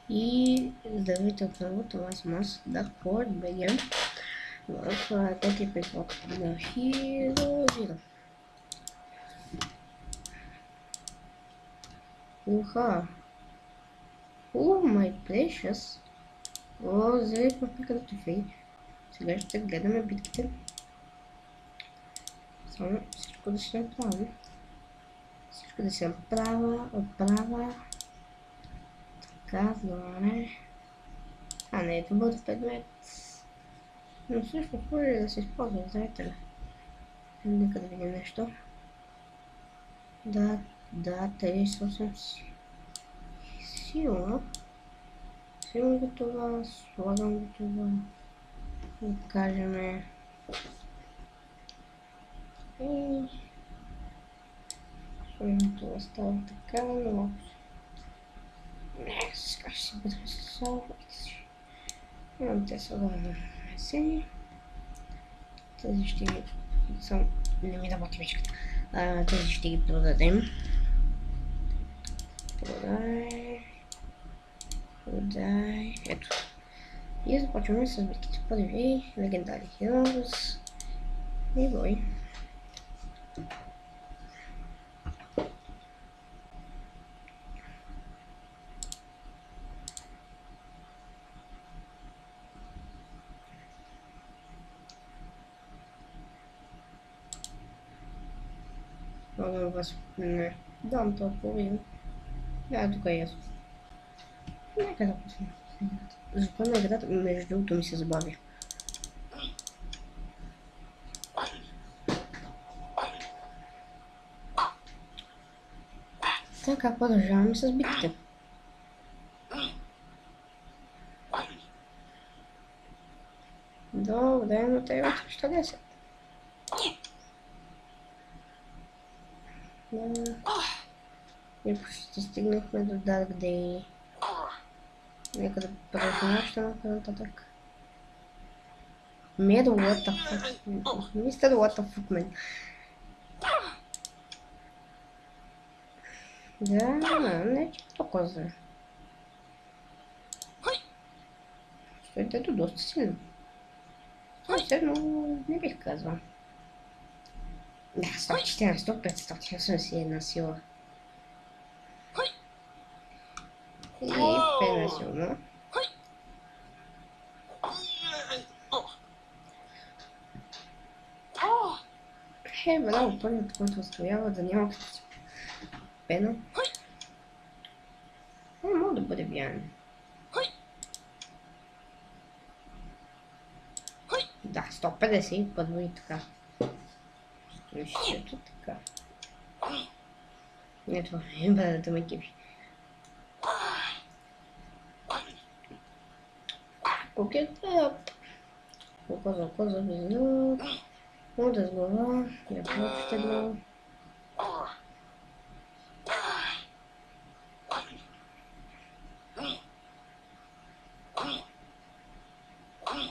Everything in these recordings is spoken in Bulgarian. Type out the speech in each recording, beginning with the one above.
И здравейте отново, това съм аз, Dark BG в този епизод на Hero Zero. Уха! My precious! Взелихме пика трофей. Сега ще гледаме битките. Само всичко да се направи. Всичко да се отправя. Така, добре. Не, ето бъде предмет. Но също може да се използва, знаете ли? Нека да видим нещо. Да, 38 сила. Силно го това, слагам го това. Да кажем. И слагам това става така, но не, сега ще си бъдем с салвайци. Имам те са доволно сини. Тези ще ги... Не ми работи мишката. Тези ще ги продадем. Продай. Ето. И започваме с битките. Първи легендари Heroes и бой. Мога вас... Не. Дам това половина. Да, тук е ясно. Нека да пуснем. Закон на играта, между другото, ми се забави. Така, продължаваме с битките. Добре, но те имат още 10. И почти стигнахме до Dark Day. Нека да продължим още нататък. Мед, what the fuck? Мистер, what the fuck, man? Да, не че толкова зле. Стоите доста силно. Но не бих казал. Да, 140, 105, 181 сила. И пена силно. Браво, първият, който устоява да няма като си пена. Мога да бъде вярно. Да, 150 първо и така. 160 така. Не, това е брадата ме кипи. Кокета. Око за визно. Мода с глава. Я още едно.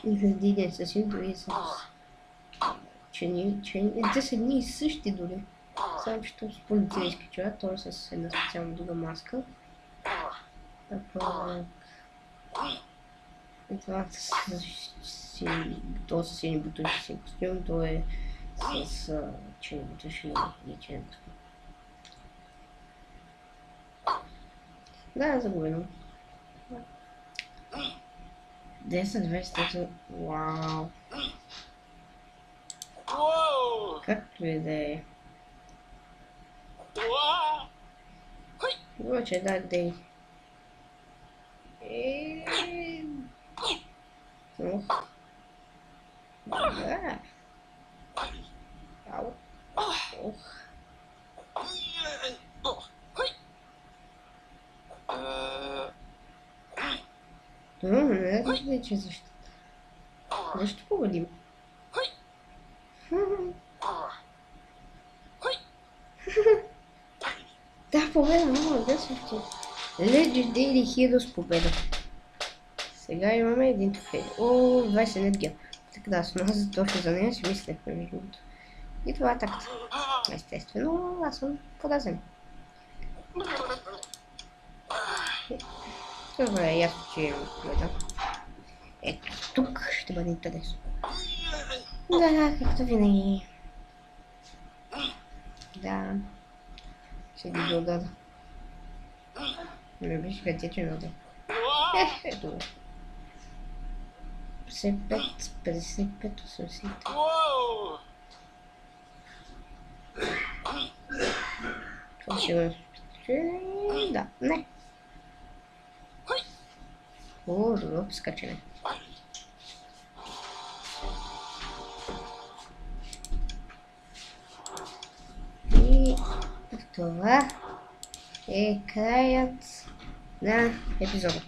И вдигне се си дори с... Те са едни и същи дори. Само че това с полицейски човек, той с една специална друга маска. И това с сини бутуши си костюм, то е с чини бутуши и ченето. Да, загубено. 10-200, вау. Както и да е. Вече Dark Day. Ох. Да. Ау. Ох. Не да че защо. Защо погодим? Да, победа, много да също. Legendary Heroes победа. Сега имаме един трофей. 20 енергия. Така да, с нас точно за нея си мислехме между другото. И това е така. Естествено, аз съм поразен. Добре, и аз ще имам гледа. Ето тук ще бъде интересно. Да, както винаги. Да. Ще ги дълга. Не беше критичен удар. Ето. 55, 55, 80. Това ще го... Да, не. О, добро скачане. И това е краят на епизода.